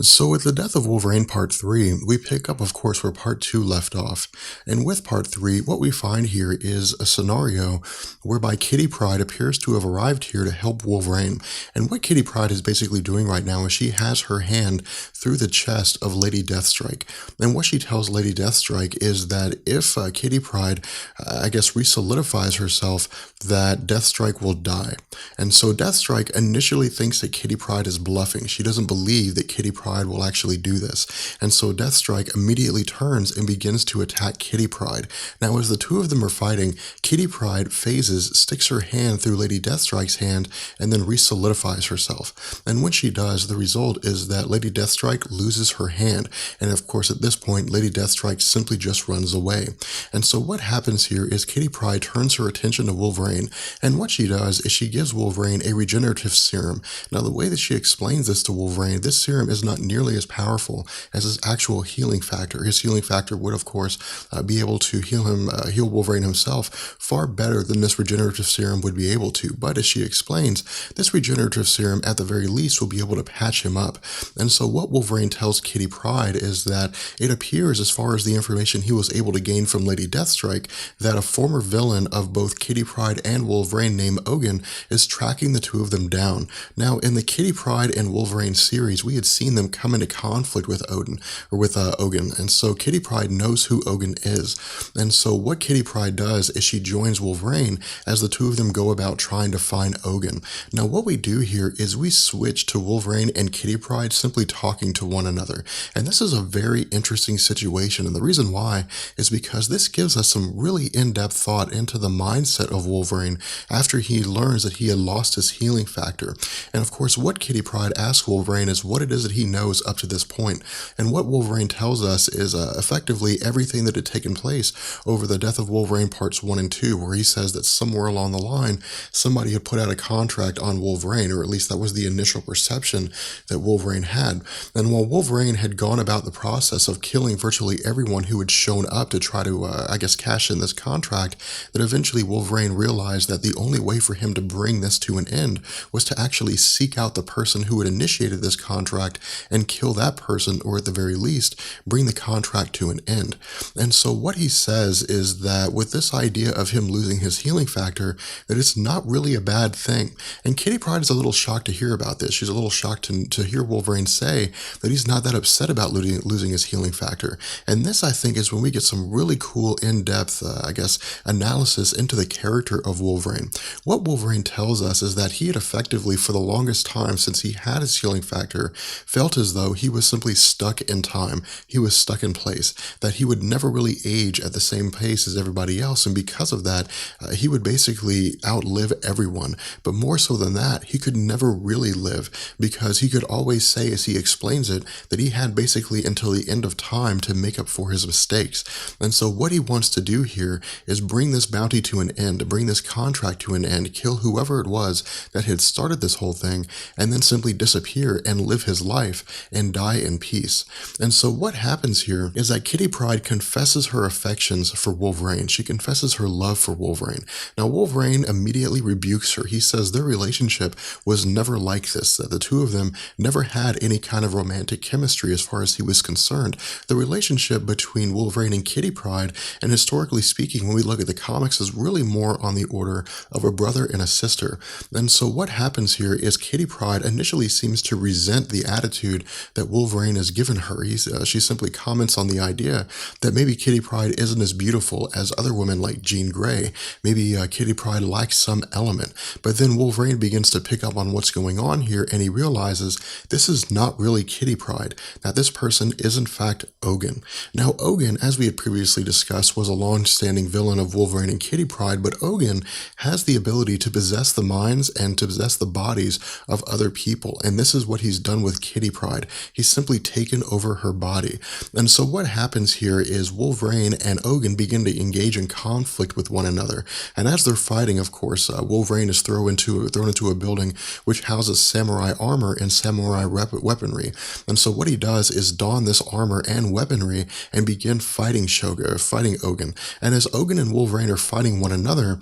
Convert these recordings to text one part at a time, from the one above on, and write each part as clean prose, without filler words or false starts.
So, with the death of Wolverine Part 3, we pick up, of course, where Part 2 left off. And with Part 3, what we find here is a scenario whereby Kitty Pryde appears to have arrived here to help Wolverine. And what Kitty Pryde is basically doing right now is she has her hand through the chest of Lady Deathstrike. And what she tells Lady Deathstrike is that if Kitty Pryde, resolidifies herself, that Deathstrike will die. And so Deathstrike initially thinks that Kitty Pryde is bluffing. She doesn't believe that Kitty Pryde will actually do this. And so Deathstrike immediately turns and begins to attack Kitty Pryde. Now, as the two of them are fighting, Kitty Pryde phases, sticks her hand through Lady Deathstrike's hand, and then resolidifies herself. And when she does, the result is that Lady Deathstrike loses her hand. And of course, at this point, Lady Deathstrike simply just runs away. And so what happens here is Kitty Pryde turns her attention to Wolverine, and what she does is she gives Wolverine a regenerative serum. Now, the way that she explains this to Wolverine, this serum is not nearly as powerful as his actual healing factor. His healing factor would, of course, be able to heal Wolverine himself far better than this regenerative serum would be able to. But as she explains, this regenerative serum, at the very least, will be able to patch him up. And so what Wolverine tells Kitty Pryde is that it appears, as far as the information he was able to gain from Lady Deathstrike, that a former villain of both Kitty Pryde and Wolverine named Ogen is tracking the two of them down. Now, in the Kitty Pryde and Wolverine series, we had seen them come into conflict with Ogen, and so Kitty Pryde knows who Ogen is. And so what Kitty Pryde does is she joins Wolverine as the two of them go about trying to find Ogen. Now, what we do here is we switch to Wolverine and Kitty Pryde simply talking to one another. And this is a very interesting situation, and the reason why is because this gives us some really in-depth thought into the mindset of Wolverine after he learns that he had lost his healing factor. And of course, what Kitty Pryde asks Wolverine is what it is that he knows up to this point. And what Wolverine tells us is effectively everything that had taken place over the death of Wolverine Parts 1 and 2, where he says that somewhere along the line, somebody had put out a contract on Wolverine, or at least that was the initial perception that Wolverine had. And while Wolverine had gone about the process of killing virtually everyone who had shown up to try to, cash in this contract, that eventually Wolverine realized that the only way for him to bring this to an end was to actually seek out the person who had initiated this contract and kill that person, or at the very least, bring the contract to an end. And so what he says is that with this idea of him losing his healing factor, that it's not really a bad thing. And Kitty Pryde is a little shocked to hear about this. She's a little shocked to hear Wolverine say that he's not that upset about losing his healing factor. And this, I think, is when we get some really cool in-depth, analysis into the character of Wolverine. What Wolverine tells us is that he had effectively, for the longest time since he had his healing factor, felt as though he was simply stuck in time. He was stuck in place, that he would never really age at the same pace as everybody else, and because of that, he would basically outlive everyone. But more so than that, he could never really live, because he could always say, as he explains it, that he had basically until the end of time to make up for his mistakes. And so what he wants to do here is bring this bounty to an end, bring this contract to an end, kill whoever it was that had started this whole thing, and then simply disappear and live his life and die in peace. And so what happens here is that Kitty Pryde confesses her affections for Wolverine. She confesses her love for Wolverine. Now, Wolverine immediately rebukes her. He says their relationship was never like this, that the two of them never had any kind of romantic chemistry as far as he was concerned. The relationship between Wolverine and Kitty Pryde, and historically speaking, when we look at the comics, is really more on the order of a brother and a sister. And so what happens here is Kitty Pryde initially seems to resent the attitude that Wolverine has given her. She simply comments on the idea that maybe Kitty Pryde isn't as beautiful as other women like Jean Grey. Maybe Kitty Pryde lacks some element. But then Wolverine begins to pick up on what's going on here, and he realizes this is not really Kitty Pryde, that this person is in fact Ogen. Now, Ogen, as we had previously discussed, was a long-standing villain of Wolverine and Kitty Pryde, but Ogen has the ability to possess the minds and to possess the bodies of other people, and this is what he's done with Kitty Pryde. He's simply taken over her body. And so what happens here is Wolverine and Ogen begin to engage in conflict with one another, and as they're fighting, of course, Wolverine is thrown into a building which houses samurai armor and samurai weaponry. And so what he does is don this armor and weaponry and begin fighting Ogen. And as Ogen and Wolverine are fighting one another,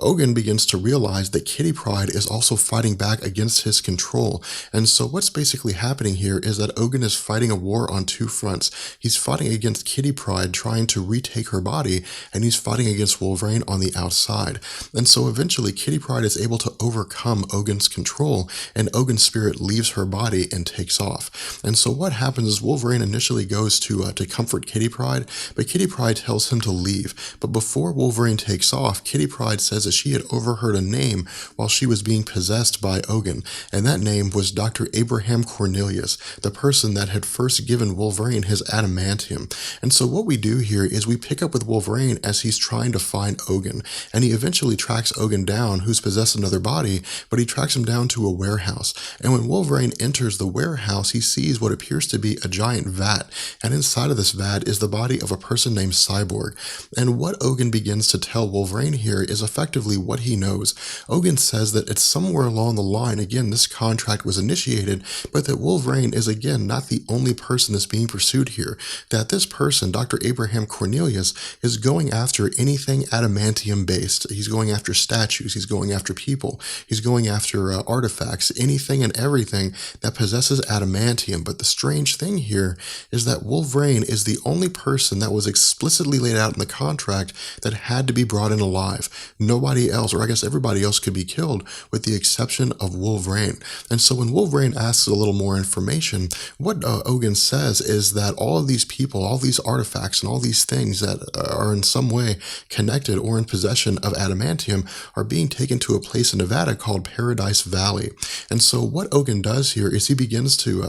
Ogen begins to realize that Kitty Pryde is also fighting back against his control. And so what's basically happening happening here is that Ogen is fighting a war on two fronts. He's fighting against Kitty Pryde, trying to retake her body, and he's fighting against Wolverine on the outside. And so eventually Kitty Pryde is able to overcome Ogen's control, and Ogen's spirit leaves her body and takes off. And so what happens is Wolverine initially goes to comfort Kitty Pryde, but Kitty Pryde tells him to leave. But before Wolverine takes off, Kitty Pryde says that she had overheard a name while she was being possessed by Ogen, and that name was Dr. Abraham Cornelius, the person that had first given Wolverine his adamantium. And so what we do here is we pick up with Wolverine as he's trying to find Ogen, and he eventually tracks Ogen down, who's possessed another body, but he tracks him down to a warehouse. And when Wolverine enters the warehouse, he sees what appears to be a giant vat, and inside of this vat is the body of a person named Cyborg. And what Ogen begins to tell Wolverine here is effectively what he knows. Ogen says that it's somewhere along the line, again, this contract was initiated, but that Wolverine is again not the only person that's being pursued here. That this person, Dr. Abraham Cornelius, is going after anything adamantium based. He's going after statues, he's going after people, he's going after artifacts, anything and everything that possesses adamantium. But the strange thing here is that Wolverine is the only person that was explicitly laid out in the contract that had to be brought in alive. Nobody else, or I guess everybody else, could be killed with the exception of Wolverine. And so when Wolverine asks a little more information, what Ogen says is that all of these people, all these artifacts, and all these things that are in some way connected or in possession of adamantium are being taken to a place in Nevada called Paradise Valley. And so what Ogen does here is he begins to,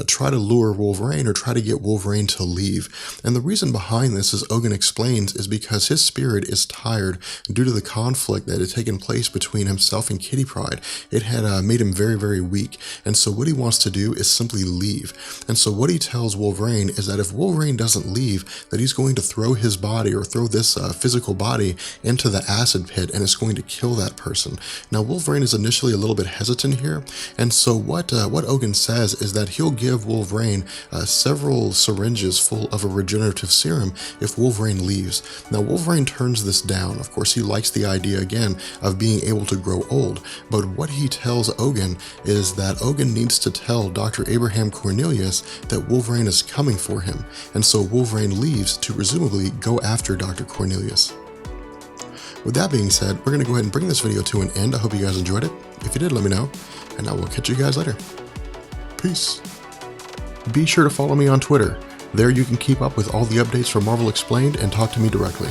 try to lure Wolverine, or try to get Wolverine to leave. And the reason behind this, as Ogen explains, is because his spirit is tired due to the conflict that had taken place between himself and Kitty Pryde. It had made him very, very weak. And so what he wants to do is simply leave. And so what he tells Wolverine is that if Wolverine doesn't leave, that he's going to throw his body, or throw this physical body, into the acid pit, and it's going to kill that person. Now Wolverine is initially a little bit hesitant here, and so what Ogen says is that he'll give Wolverine several syringes full of a regenerative serum if Wolverine leaves. Now Wolverine turns this down. Of course, he likes the idea again of being able to grow old, but what he tells Ogen is that Ogen needs to tell Dr. Abraham Cornelius that Wolverine is coming for him, and so Wolverine leaves to presumably go after Dr. Cornelius. With that being said, we're going to go ahead and bring this video to an end. I hope you guys enjoyed it. If you did, let me know, and I will catch you guys later. Peace. Be sure to follow me on Twitter. There you can keep up with all the updates from Marvel Explained and talk to me directly.